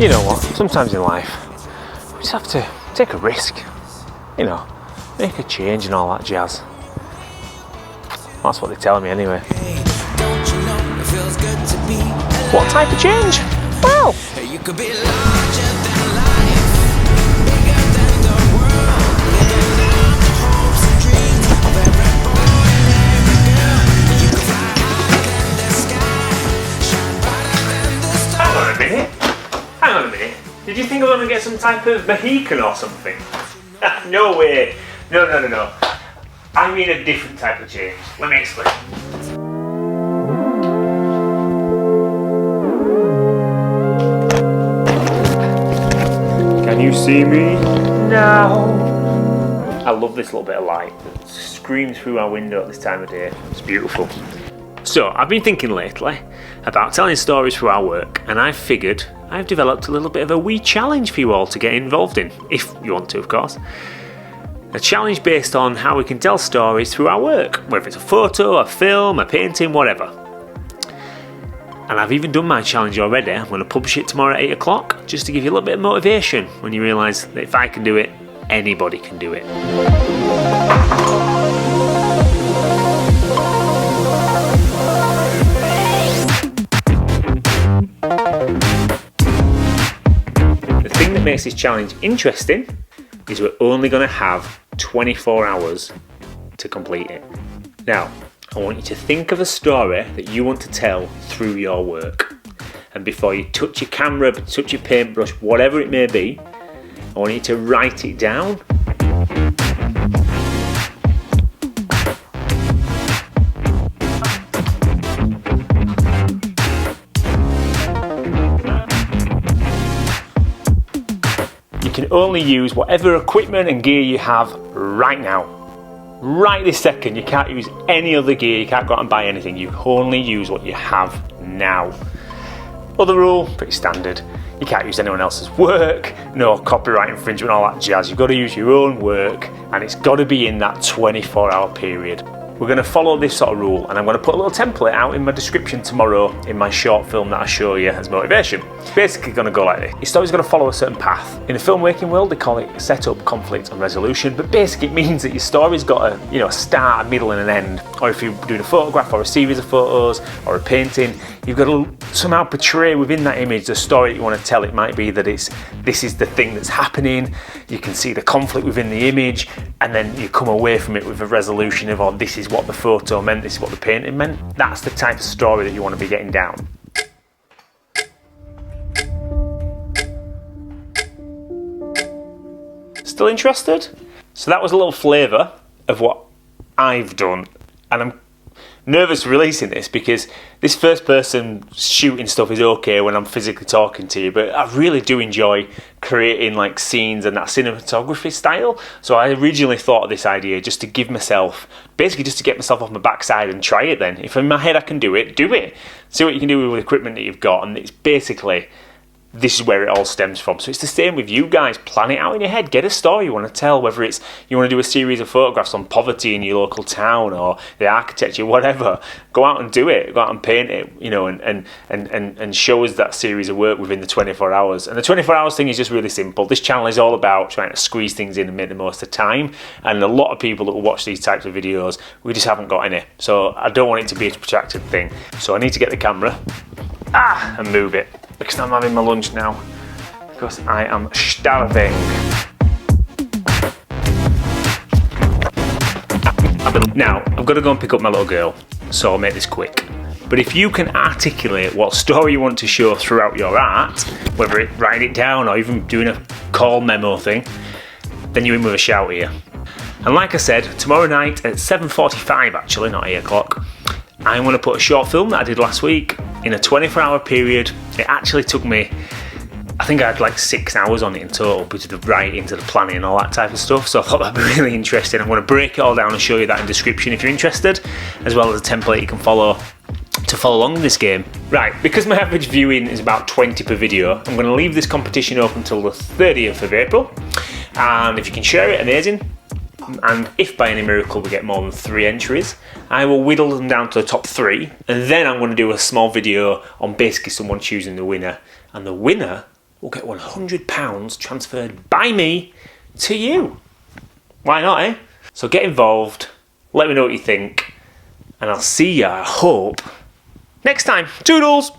You know what, sometimes in life, we just have to take a risk, you know, make a change and all that jazz. That's what they're telling me anyway. What type of change? Well, you could be larger than life, bigger than the world, living out the hopes and dreams of every boy and every girl. You could fly higher than the sky, shine brighter than the stars. Hang on a minute. Did you think I was going to get some type of Mohican or something? No way. No. I mean a different type of change. Let me explain. Can you see me now? I love this little bit of light that screams through our window at this time of day. It's beautiful. So, I've been thinking lately about telling stories through our work, and I've figured I've developed a little bit of a wee challenge for you all to get involved in, if you want to, of course. A challenge based on how we can tell stories through our work, whether it's a photo, a film, a painting, whatever. And I've even done my challenge already. I'm going to publish it tomorrow at 8 o'clock, just to give you a little bit of motivation when you realise that if I can do it, anybody can do it. The thing that makes this challenge interesting is we're only going to have 24 hours to complete it. Now, I want you to think of a story that you want to tell through your work. And before you touch your camera, touch your paintbrush, whatever it may be, I want you to write it down. You can only use whatever equipment and gear you have right now. Right this second, you can't use any other gear, you can't go out and buy anything, you only use what you have now. Other rule, pretty standard, you can't use anyone else's work, no copyright infringement, all that jazz. You've got to use your own work, and it's got to be in that 24-hour period. We're going to follow this sort of rule, and I'm going to put a little template out in my description tomorrow in my short film that I show you as motivation. It's basically going to go like this. Your story's going to follow a certain path. In the filmmaking world, they call it setup, conflict, and resolution, but basically it means that your story's got a start, a middle, and an end. Or if you're doing a photograph or a series of photos or a painting, you've got to somehow portray within that image the story that you want to tell. It might be that this is the thing that's happening, you can see the conflict within the image, and then you come away from it with a resolution of, oh, this is what the photo meant, this is what the painting meant. That's the type of story that you want to be getting down. Still interested? So that was a little flavour of what I've done, and I'm nervous releasing this because this first person shooting stuff is okay when I'm physically talking to you, but I really do enjoy creating like scenes and that cinematography style. So I originally thought of this idea just to give myself, basically just to get myself off my backside and try it then. If in my head I can do it, do it. See what you can do with the equipment that you've got, and it's basically, this is where it all stems from. So it's the same with you guys. Plan it out in your head. Get a story you want to tell, whether it's you want to do a series of photographs on poverty in your local town or the architecture, whatever. Go out and do it. Go out and paint it, and show us that series of work within the 24 hours. And the 24 hours thing is just really simple. This channel is all about trying to squeeze things in and make the most of time. And a lot of people that will watch these types of videos, we just haven't got any. So I don't want it to be a protracted thing. So I need to get the camera and move it, because I'm having my lunch now, because I am starving. Now, I've got to go and pick up my little girl, so I'll make this quick. But if you can articulate what story you want to show throughout your art, whether it's writing it down or even doing a call memo thing, then you're in with a shout here. And like I said, tomorrow night at 7:45 actually, not 8 o'clock, I'm going to put a short film that I did last week in a 24-hour period. It actually took me, I think I had like 6 hours on it in total, between the writing to the planning and all that type of stuff. So I thought that'd be really interesting. I'm going to break it all down and show you that in the description if you're interested, as well as a template you can follow to follow along in this game. Right, because my average viewing is about 20 per video, I'm going to leave this competition open until the 30th of April. And if you can share it, amazing. And if by any miracle we get more than 3 entries, I will whittle them down to the top 3, and then I'm going to do a small video on basically someone choosing the winner, and the winner will get £100 transferred by me to you. Why not, eh? So get involved, let me know what you think, and I'll see you, I hope, next time. Toodles!